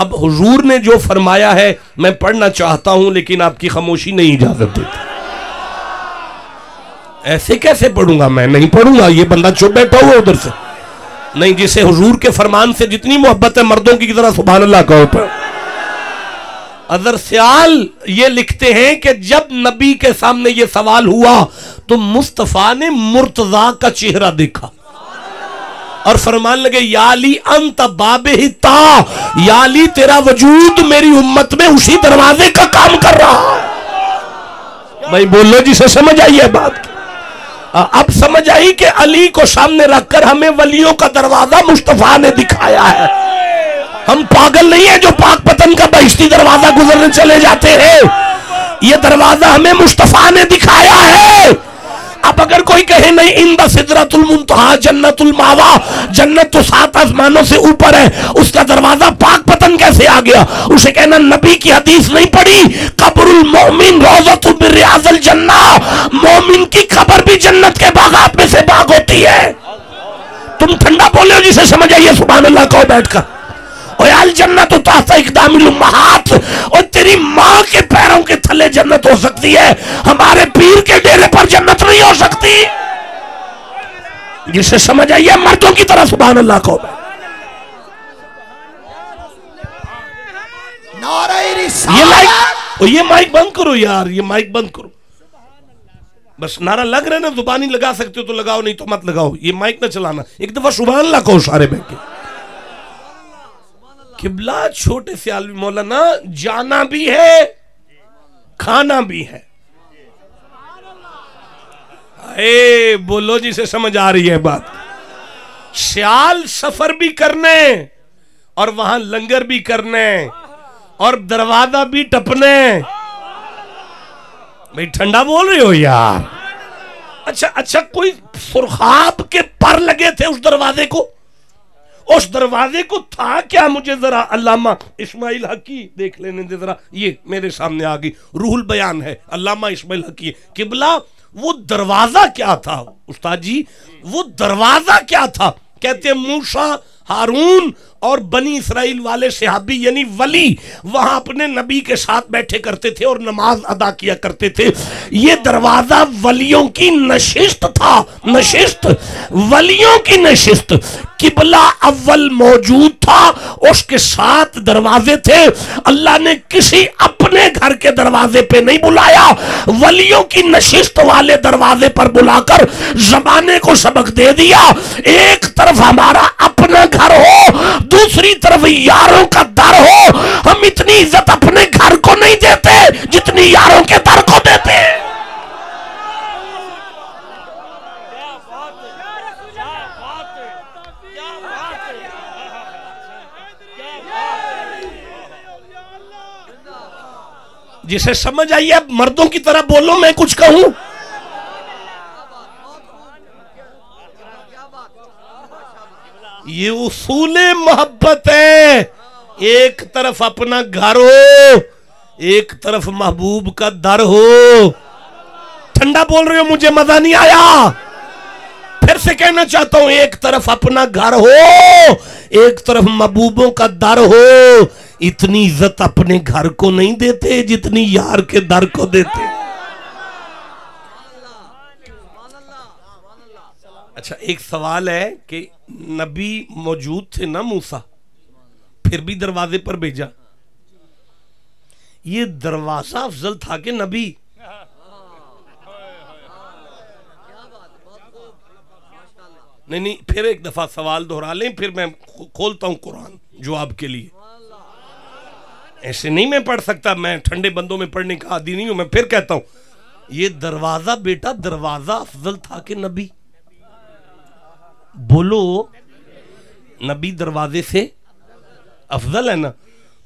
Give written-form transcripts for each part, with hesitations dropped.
اب حضور نے جو فرمایا ہے میں پڑھنا چاہتا ہوں لیکن آپ کی خاموشی نہیں اجازت دیتی. ایسے کیسے پڑھوں گا؟ میں نہیں پڑھوں گا. یہ بندہ چپ بیٹھا ہوا ادھر سے. نہیں، جسے حضور کے فرمان سے جتنی محبت ہے مردوں کی طرح سبحان اللہ کہو. پر اظہر سیال یہ لکھتے ہیں کہ جب نبی کے سامنے یہ سوال ہوا تو مصطفیٰ نے مرتضیٰ کا چہرہ دیکھا اور فرمان لگے یا علی انت بابہتا، یا علی تیرا وجود میری امت میں اسی دروازے کا کام کر رہا ہے. بھائی بولو جسے سمجھ آئی ہے بات. اب سمجھ آئی کہ علی کو سامنے رکھ کر ہمیں ولیوں کا دروازہ مصطفیٰ نے دکھایا ہے. ہم پاگل نہیں ہیں جو پاک پتن کا بہشتی دروازہ گزرنے چلے جاتے ہیں. یہ دروازہ ہمیں مصطفیٰ نے دکھایا ہے. اب اگر کوئی کہے نہیں عند سدرۃ المنتہا جنت الماوا، جنت تو 7 آسمانوں سے اوپر ہے، اس کا دروازہ پاک پتن کیسے آ گیا؟ اسے کہنا نبی کی حدیث نہیں پڑھی، قبر المؤمن روضۃ من ریاض الجنہ، مومن کی قبر بھی جنت کے باغات میں سے باغ ہوتی ہے. تم ٹھنڈا بولے ہو جسے سمجھ آئیے سبحان اللہ کہو بیٹھ کر. الجنت تحت اقدام الامہات، اور تیری ماں کے پیروں کے تھلے جنت ہو سکتی ہے، ہمارے پیر کے ڈیرے پر جنت نہیں ہو سکتی. جسے سمجھ آئیے مردوں کی طرح سبحان اللہ کہو. یہ مائک بند کرو یار، یہ مائک بند کرو. بس نعرہ لگ رہے نا، زبانی لگا سکتے ہو تو لگاؤ، نہیں تو مت لگاؤ. یہ مائک نہ چلانا. ایک دفعہ سبحان اللہ کہو سارے بیٹھ کے. قبلہ چھوٹے سے عالمی مولانا جانا بھی ہے کھانا بھی ہے. اے بولو جسے سمجھ آ رہی ہے بات. سیال سفر بھی کرنے اور وہاں لنگر بھی کرنے اور دروازہ بھی ٹپنے. بھئی ٹھنڈا بول رہے ہو یار. اچھا کوئی سرخاب کے پر لگے تھے اس دروازے کو؟ اس دروازے کو تھا کیا؟ مجھے ذرا علامہ اسماعیل حقی دیکھ لینے دے ذرا. یہ میرے سامنے آ گئی، روح البیان ہے، علامہ اسماعیل حقی. قبلہ وہ دروازہ کیا تھا استاد جی؟ وہ دروازہ کیا تھا؟ کہتے ہیں موسیٰ، ہارون اور بنی اسرائیل والے صحابی یعنی ولی وہاں اپنے نبی کے ساتھ بیٹھے کرتے تھے اور نماز ادا کیا کرتے تھے. یہ دروازہ ولیوں کی نشست تھا. نشست، ولیوں کی نشست. قبلہ اول موجود تھا، اس کے 7 دروازے تھے. اللہ نے کسی اپنے گھر کے دروازے پہ نہیں بلایا، ولیوں کی نشست والے دروازے پر بلا کر زمانے کو سبق دے دیا. ایک طرف ہمارا اپنا گھر ہو، دوسری طرف یاروں کا در ہو. ہم اتنی عزت اپنے گھر کو نہیں دیتے جتنی یاروں کے در کو دیتے. جسے سمجھ آئیے اب مردوں کی طرح بولو، میں کچھ کہوں. یہ اصول محبت ہے. ایک طرف اپنا گھر ہو، ایک طرف محبوب کا در ہو. ٹھنڈا بول رہے ہو، مجھے مزہ نہیں آیا. پھر سے کہنا چاہتا ہوں، ایک طرف اپنا گھر ہو، ایک طرف محبوبوں کا در ہو. اتنی عزت اپنے گھر کو نہیں دیتے جتنی یار کے در کو دیتے. اچھا ایک سوال ہے کہ نبی موجود تھے نا موسیٰ، پھر بھی دروازے پر بھیجا. یہ دروازہ افضل تھا کہ نبی؟ نہیں پھر ایک دفعہ سوال دہرا لیں، پھر میں کھولتا ہوں قرآن جواب کے لیے. ایسے نہیں میں پڑھ سکتا، میں ٹھنڈے بندوں میں پڑھنے کا عادی نہیں ہوں. میں پھر کہتا ہوں، یہ دروازہ بیٹا دروازہ افضل تھا کہ نبی؟ بولو. نبی دروازے سے افضل ہے نا؟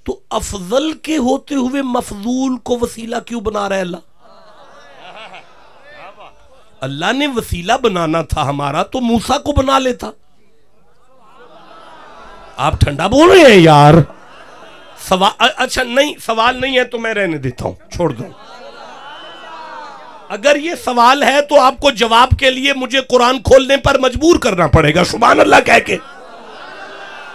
تو افضل کے ہوتے ہوئے مفضول کو وسیلہ کیوں بنا رہا ہے اللہ؟ اللہ نے وسیلہ بنانا تھا ہمارا تو موسیٰ کو بنا لیتا. آپ ٹھنڈا بول رہے ہیں یار. اچھا نہیں سوال نہیں ہے تو میں رہنے دیتا ہوں، چھوڑ دوں. اگر یہ سوال ہے تو آپ کو جواب کے لیے مجھے قرآن کھولنے پر مجبور کرنا پڑے گا سبحان اللہ کہہ کے.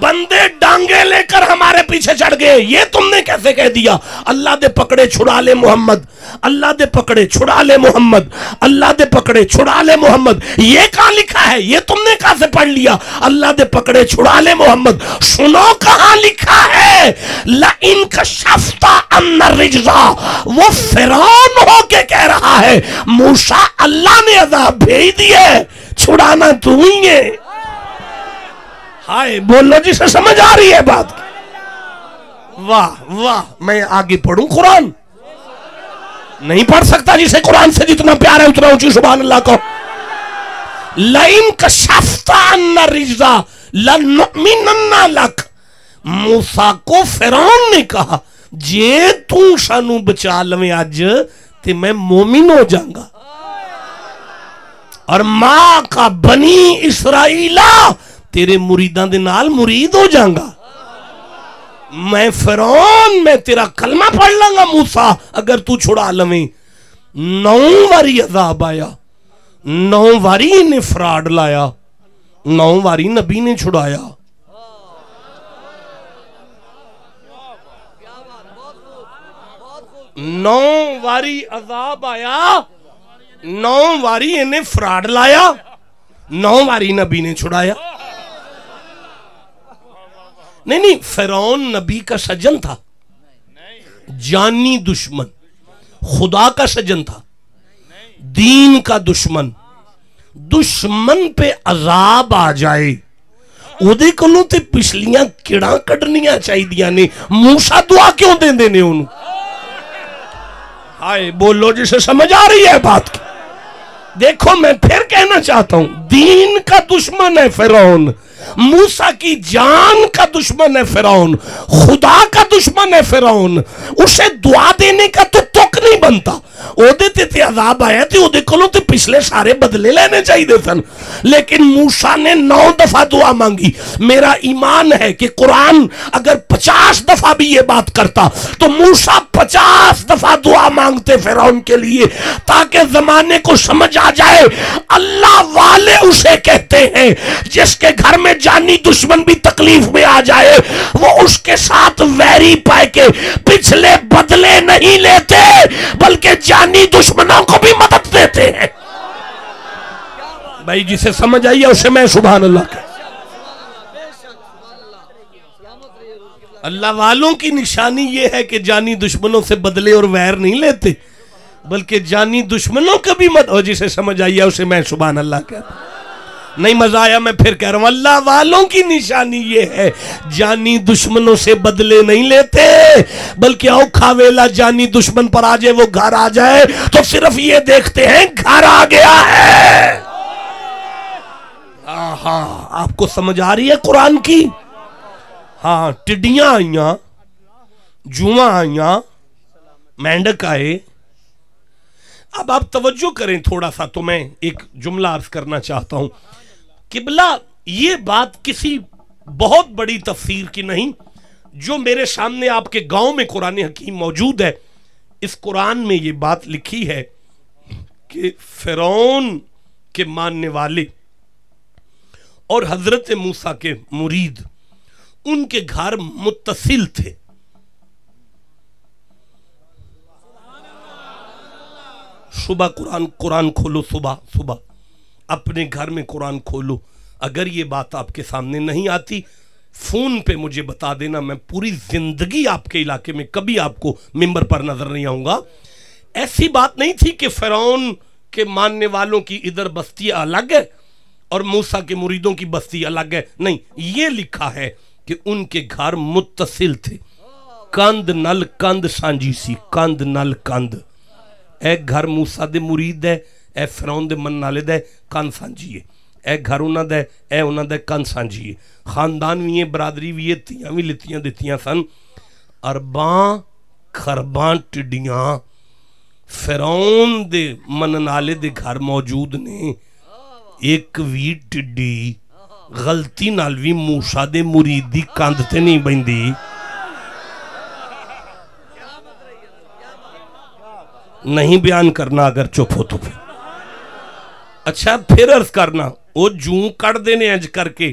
بندے ڈانگے لے کر ہمارے پیچھے چڑھ گئے، یہ تم نے کیسے کہہ دیا؟ اللہ دے پکڑے چھڑا لے محمد، اللہ دے پکڑے چھڑا لے محمد، اللہ دے پکڑے چھڑا لے محمد، یہ کہاں لکھا ہے؟ یہ تم نے کہاں سے پڑھ لیا؟ اللہ دے پکڑے چھڑا لے محمد، سنو کہاں لکھا ہے؟ لَإِن كَشَفْتَ عَنَّا الرِّجْزَ، وہ فرعون ہو کے کہہ رہا ہے موسیٰ اللہ نے عذاب بھیج دیے، چھڑانا تو ہی ہے۔ ہائے بولو جسے سمجھ آ رہی ہے بات کی؟ واہ واہ، میں آگے پڑھوں قرآن؟ نہیں پڑھ سکتا جسے قرآن سے جتنا پیار ہے اتنا اونچی سبحان اللہ کو۔ لَإِن كَشَفْتَ عَنَّا الرِّجْزَ لَنُؤْمِنَنَّ لَكَ، موسیٰ کو فرعون نے کہا جے تو سانو بچا لویں اج تے میں مومن ہو جاؤں گا، اور ماں کا بنی اسرائیلہ تیرے مریدان دے نال مرید ہو جاؤں گا، میں فرعون میں تیرا کلمہ پڑھ لوں گا موسیٰ اگر تو چھڑا لویں۔ 9 واری عذاب آیا، 9 واری نے فراڈ لایا، 9 واری نبی نے چھڑایا۔ نو واری عذاب آیا، 9 واری انہیں فراڈ لایا، 9 واری نبی نے چھڑایا۔ نہیں، فرعون نبی کا سجن تھا، جانی دشمن، خدا کا سجن تھا، دین کا دشمن۔ دشمن پہ عذاب آ جائے اودے کلوں تے پچھلیاں کڑاں کڑنیاں چاہی دیا نے، موسیٰ دعا کیوں دیں دینے انہوں؟ ہائے بولو جسے سمجھ آ رہی ہے بات کی؟ دیکھو میں پھر کہنا چاہتا ہوں، دین کا دشمن ہے فرعون، موسیٰ کی جان کا دشمن ہے فرعون، خدا کا دشمن ہے فرعون، اسے دعا دینے کا تو تک نہیں بنتا۔ اودے تے عذاب آیا تھے، اودے کلوں تے پچھلے سارے بدلے لینے چاہیے دے سن، لیکن موسیٰ نے 9 دفعہ دعا مانگی۔ میرا ایمان ہے کہ قرآن اگر 50 دفعہ بھی یہ بات کرتا تو موسیٰ 50 دفعہ دعا مانگتے فرعون کے لیے، تاکہ زمانے کو سمجھ آ جائے اللہ والے اسے کہتے ہیں جس کے گھر میں جانی دشمن بھی تکلیف میں آ جائے وہ اس کے ساتھ ویری پائے کے پچھلے بدلے نہیں لیتے بلکہ جانی دشمنوں کو بھی مدد دیتے ہیں۔ بھائی جسے سمجھ آئی ہے اسے میں سبحان اللہ کہتا۔ اللہ والوں کی نشانی یہ ہے کہ جانی دشمنوں سے بدلے اور ویر نہیں لیتے بلکہ جانی دشمنوں کا بھی مدد، جسے سمجھ آئی ہے اسے میں سبحان اللہ کہتا۔ نہیں مزہ آیا؟ میں پھر کہہ رہا ہوں، اللہ والوں کی نشانی یہ ہے جانی دشمنوں سے بدلے نہیں لیتے بلکہ اوکھا ویلا جانی دشمن پر آ جائے وہ گھر آ جائے تو صرف یہ دیکھتے ہیں گھر آ گیا ہے۔ ہاں آپ کو سمجھ آ رہی ہے قرآن کی؟ ہاں ٹڈیاں آئیاں، جواں آئیاں، مینڈک آئے۔ اب آپ توجہ کریں تھوڑا سا، تو میں ایک جملہ عرض کرنا چاہتا ہوں۔ قبلہ یہ بات کسی بہت بڑی تفسیر کی نہیں، جو میرے سامنے آپ کے گاؤں میں قرآن حکیم موجود ہے، اس قرآن میں یہ بات لکھی ہے کہ فرعون کے ماننے والے اور حضرت موسیٰ کے مرید ان کے گھر متصل تھے۔ صبح قرآن کھولو، صبح اپنے گھر میں قرآن کھولو۔ اگر یہ بات آپ کے سامنے نہیں آتی فون پہ مجھے بتا دینا، میں پوری زندگی آپ کے علاقے میں کبھی آپ کو ممبر پر نظر نہیں آؤں گا۔ ایسی بات نہیں تھی کہ فرعون کے ماننے والوں کی ادھر بستی الگ ہے اور موسیٰ کے مریدوں کی بستی الگ ہے، نہیں، یہ لکھا ہے کہ ان کے گھر متصل تھے، کند نل کند سانجی سی، کند نل کند۔ اے گھر موسیٰ دے مرید ہے، اے فرعون دے من نالے دے کند سانجی ہے، اے گھر انہاں دے، اے انہاں دے کند سانجی ہے، خاندان بھی ہے، برادری بھی ہے، تیاں بھی لتیاں دیتیاں سن، ارباں خرباں ٹڈیاں فرعون دے من نالے دے گھر موجود نے۔ ایک وی ٹڈی غلطی نال بھی موسیٰ دے مرید دی کند تے نہیں بندی۔ نہیں بیان کرنا اگر چپ ہو تو پھر اچھا پھر عرض کرنا، وہ جوں کڑ دینے انج کر کے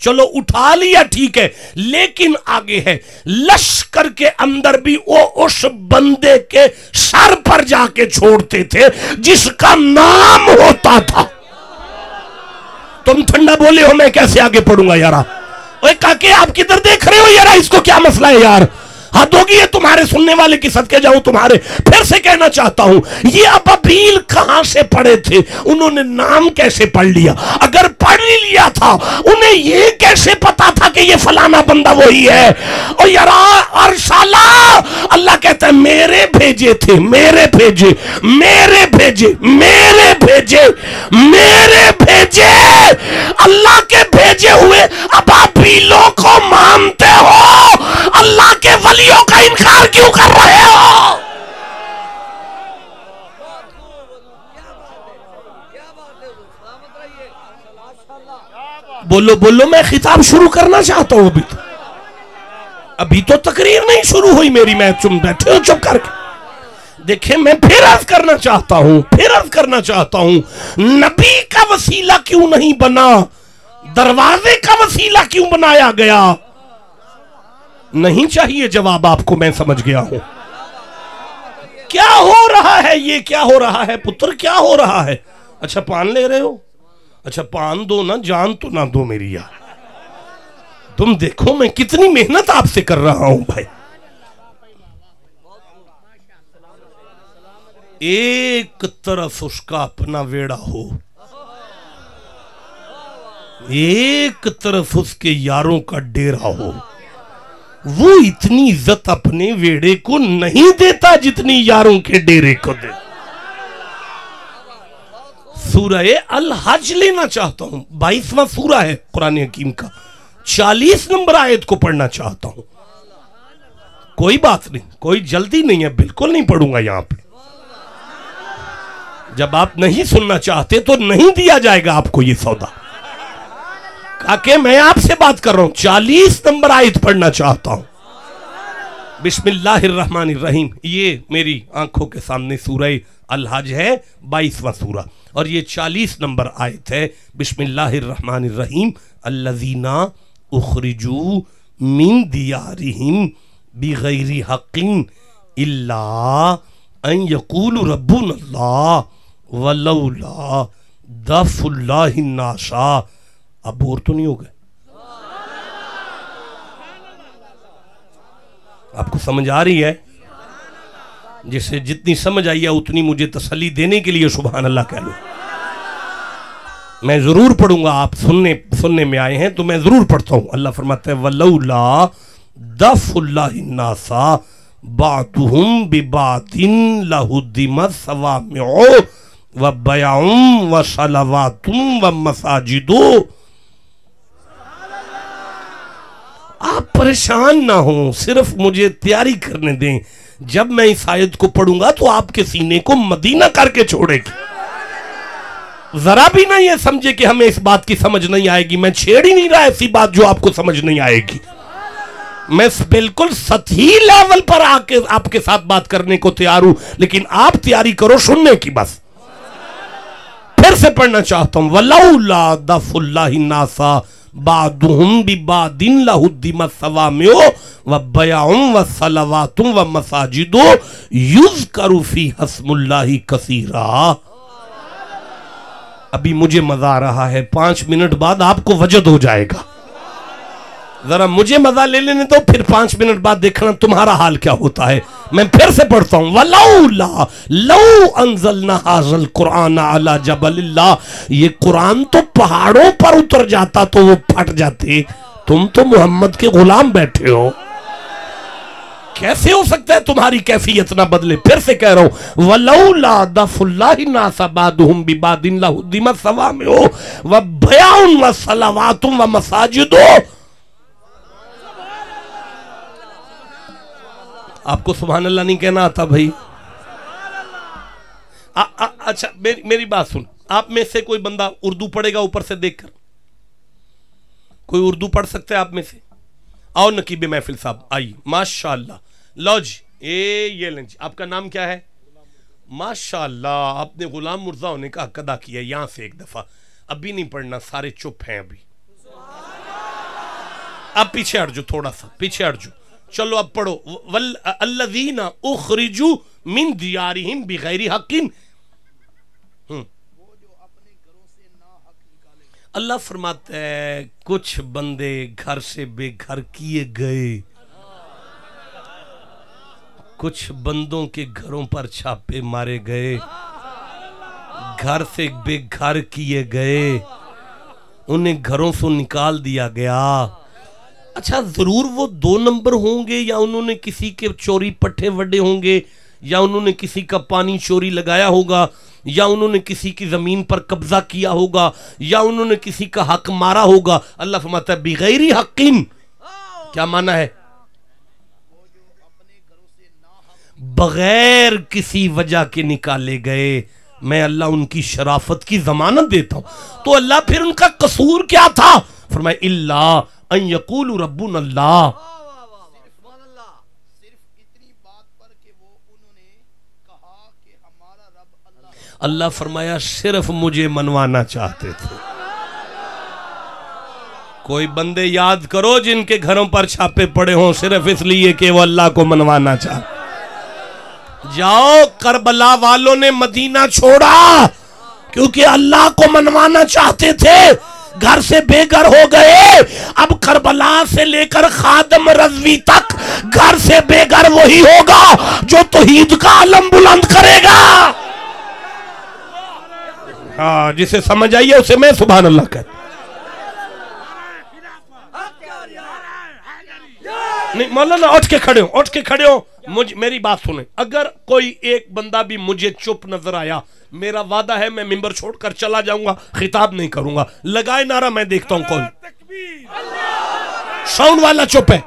چلو اٹھا لیا ٹھیک ہے، لیکن آگے ہے لشکر کے اندر بھی وہ اس بندے کے سر پر جا کے چھوڑتے تھے جس کا نام ہوتا تھا. تم ٹھنڈا بولے ہو، میں کیسے آگے پڑھوں گا یارا؟ اوے کاکے آپ کدھر دیکھ رہے ہو یارا؟ اس کو کیا مسئلہ ہے یار؟ حد ہوگی ہے تمہارے سننے والے کی صدقے جاؤں تمہارے. پھر سے کہنا چاہتا ہوں، یہ ابابیل کہاں سے پڑھے تھے؟ انہوں نے نام کیسے پڑھ لیا؟ اگر پڑھ لیا تھا انہیں یہ کیسے پتا تھا کہ یہ فلانا بندہ وہی ہے؟ اور یارا ارسالہ اللہ کہتا ہے میرے بھیجے تھے، میرے بھیجے، میرے بھیجے، میرے بھیجے، میرے بھیجے. اللہ کے بھیجے ہوئے ابابیلوں کو مانتے ہو، اللہ کے ولیوں کا انکار کیوں کر رہے ہو؟ بولو بولو، میں خطاب شروع کرنا چاہتا ہوں. ابھی تو تقریر نہیں شروع ہوئی میری، میں تم بیٹھے ہو چپ کر کے. دیکھیں میں پھر عرض کرنا چاہتا ہوں نبی کا وسیلہ کیوں نہیں بنا؟ دروازے کا وسیلہ کیوں بنایا گیا؟ نہیں چاہیے جواب آپ کو، میں سمجھ گیا ہوں. کیا ہو رہا ہے؟ یہ کیا ہو رہا ہے پتر؟ کیا ہو رہا ہے؟ اچھا پان لے رہے ہو؟ اچھا پان دو نا، جان تو نہ دو میری یار. تم دیکھو میں کتنی محنت آپ سے کر رہا ہوں بھائی. ایک طرف اس کا اپنا ویڑا ہو، ایک طرف اس کے یاروں کا ڈیرا ہو. وہ اتنی عزت اپنے ویڑے کو نہیں دیتا جتنی یاروں کے ڈیرے کو دے. سورہ الحج لینا چاہتا ہوں، 22واں سورہ ہے قرآن حکیم کا، 40 نمبر آیت کو پڑھنا چاہتا ہوں. کوئی بات نہیں، کوئی جلدی نہیں ہے، بالکل نہیں پڑھوں گا یہاں پہ. جب آپ نہیں سننا چاہتے تو نہیں دیا جائے گا آپ کو یہ سودا. کہ میں آپ سے بات کر رہا ہوں، 40 نمبر آیت پڑھنا چاہتا ہوں. بسم اللہ الرحمن الرحیم. یہ میری آنکھوں کے سامنے سورہ الحج ہے، 22واں سورہ، اور یہ 40 نمبر آیت ہے. بسم اللہ الرحمن الرحیم. الذین اخرجوا من دیارہم بغیر حق الا ان یقولوا ربنا اللہ ولولا دفع اللہ الناس. اب بور تو نہیں ہو گئے؟ آپ کو سمجھ آ رہی ہے؟ جسے جتنی سمجھ آئی ہے اتنی مجھے تسلی دینے کے لیے سبحان اللہ کہہ لو. میں ضرور پڑھوں گا، آپ سننے میں آئے ہیں تو میں ضرور پڑھتا ہوں. اللہ فرماتا ہے وَلَوْلَا دَفْعُ اللَّهِ النَّاسَ بَعْضُهُمْ بِبَعْضٍ لَهُدِّمَتْ صَوَامِعُ وَبِيَعٌ وَصَلَوَاتٌ وَمَسَاجِدُ. آپ پریشان نہ ہوں، صرف مجھے تیاری کرنے دیں. جب میں اس آیت کو پڑھوں گا تو آپ کے سینے کو مدینہ کر کے چھوڑے گی. ذرا بھی نہ یہ سمجھے کہ ہمیں اس بات کی سمجھ نہیں آئے گی. میں چھیڑ ہی نہیں رہا ایسی بات جو آپ کو سمجھ نہیں آئے گی. میں بالکل سطحی لیول پر آپ کے ساتھ بات کرنے کو تیار ہوں، لیکن آپ تیاری کرو سننے کی. بس پھر سے پڑھنا چاہتا ہوں وَلَوْلَا دَفْعُ اللَّهِ النَّاسَ بَعْضُهُمْ بِبَعْضٍ لَهُدِّمَتْ صَوَامِعُ وَبِيَعٌ وَصَلَوَاتٌ وَمَسَاجِدُ يُذْكَرُ فِيهَا اسْمُ اللَّهِ كَثِيرًا. ابھی مجھے مزہ آ رہا ہے، 5 منٹ بعد آپ کو وجد ہو جائے گا. ذرا مجھے مزہ لے لینے تو پھر 5 منٹ بعد دیکھنا تمہارا حال کیا ہوتا ہے. میں پھر سے پڑھتا ہوں وَلَوْلَا لَوْ أَنزَلْنَا هَذَا الْقُرْآنَ عَلَى جَبَلِ اللَّهِ. یہ قرآن تو پہاڑوں پر اتر جاتا تو وہ پھٹ جاتے. تم تو محمد کے غلام بیٹھے ہو، کیسے ہو سکتا ہے تمہاری کیفیت نہ بدلے؟ پھر سے کہہ رہا ہوں وَلَوْلَا دَفْعُ اللَّهِ النَّاسَ بَعْضُهُمْ بِبَعْضٍ لَهُدِّمَتْ صَوَامِعُ وَبِيَعٌ وَصَلَوَاتٌ وَمَسَاجِدُ. آپ کو سبحان اللہ نہیں کہنا آتا بھائی؟ اچھا میری بات سن. آپ میں سے کوئی بندہ اردو پڑھے گا اوپر سے دیکھ کر؟ کوئی اردو پڑھ سکتا ہے آپ میں سے؟ آؤ نقیب محفل صاحب آئیے. ماشاءاللہ. لو جی یہ لیں جی. آپ کا نام کیا ہے؟ ماشاءاللہ آپ نے غلام مرزا ہونے کا حق ادا کیا. یہاں سے ایک دفعہ ابھی نہیں پڑھنا، سارے چپ ہیں ابھی. اب پیچھے ہٹ جو، تھوڑا سا پیچھے ہٹ جو، چلو اب پڑھو الذین اخرجوا من دیارہم بغیر حق، اللہ فرماتا ہے کچھ بندے گھر سے بے گھر کیے گئے، کچھ بندوں کے گھروں پر چھاپے مارے گئے، گھر سے بے گھر کیے گئے، انہیں گھروں سے نکال دیا گیا۔ اچھا ضرور وہ 2 نمبر ہوں گے، یا انہوں نے کسی کے چوری پٹھے وڈے ہوں گے، یا انہوں نے کسی کا پانی چوری لگایا ہوگا، یا انہوں نے کسی کی زمین پر قبضہ کیا ہوگا، یا انہوں نے کسی کا حق مارا ہوگا۔ اللہ فرماتا ہے بغیر حق، کیا معنی ہے؟ بغیر کسی وجہ کے نکالے گئے، میں اللہ ان کی شرافت کی ضمانت دیتا ہوں۔ تو اللہ پھر ان کا قصور کیا تھا؟ فرمایا الا ان یقولوا ربنا اللہ، اللہ فرمایا صرف مجھے منوانا چاہتے تھے۔ کوئی بندے یاد کرو جن کے گھروں پر چھاپے پڑے ہوں صرف اس لیے کہ وہ اللہ کو منوانا چاہتے۔ جاؤ، کربلا والوں نے مدینہ چھوڑا کیونکہ اللہ کو منوانا چاہتے تھے، گھر سے بے گھر ہو گئے۔ اب کربلا سے لے کر خادم رضوی تک گھر سے بے گھر وہی ہوگا جو توحید کا علم بلند کرے گا۔ ہاں، جسے سمجھ آئیے اسے میں سبحان اللہ کہتا۔ نہیں مولانا اٹھ کے کھڑے ہوں، اٹھ کے کھڑے ہوں، میری بات سنیں۔ اگر کوئی ایک بندہ بھی مجھے چپ نظر آیا، میرا وعدہ ہے میں ممبر چھوڑ کر چلا جاؤں گا، خطاب نہیں کروں گا۔ لگائے نعرہ، میں دیکھتا ہوں کون۔ ساؤنڈ والا چپ ہے،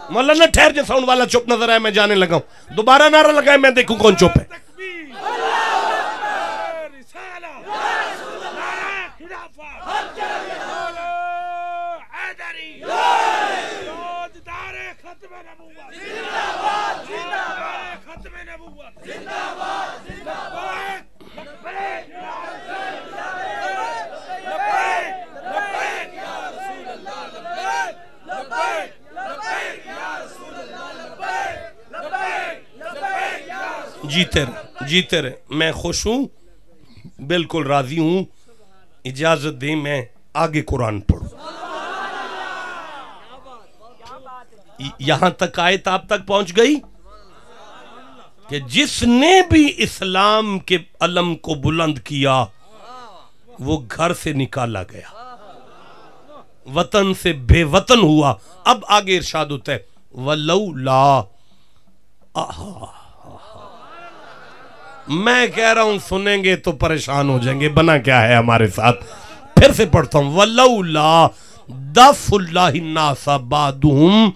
مولانا ٹھہر جائے، ساؤنڈ والا چپ نظر آیا میں جانے لگا ہوں۔ دوبارہ نعرہ لگائے، میں دیکھوں کون چپ ہے۔ جیتے رہے، میں خوش ہوں، بالکل راضی ہوں۔ اجازت دیں میں آگے قرآن پڑھوں۔ یہاں تک آیت آپ تک پہنچ گئی کہ جس نے بھی اسلام کے علم کو بلند کیا وہ گھر سے نکالا گیا، وطن سے بے وطن ہوا۔ اب آگے ارشاد ہوتا ہے وَلَوْلَا، میں کہہ رہا ہوں سنیں گے تو پریشان ہو جائیں گے، بنا کیا ہے ہمارے ساتھ۔ پھر سے پڑھتا ہوں وَلَوْلَا دَفْعُ اللَّهِ النَّاسَ بَعْضَهُم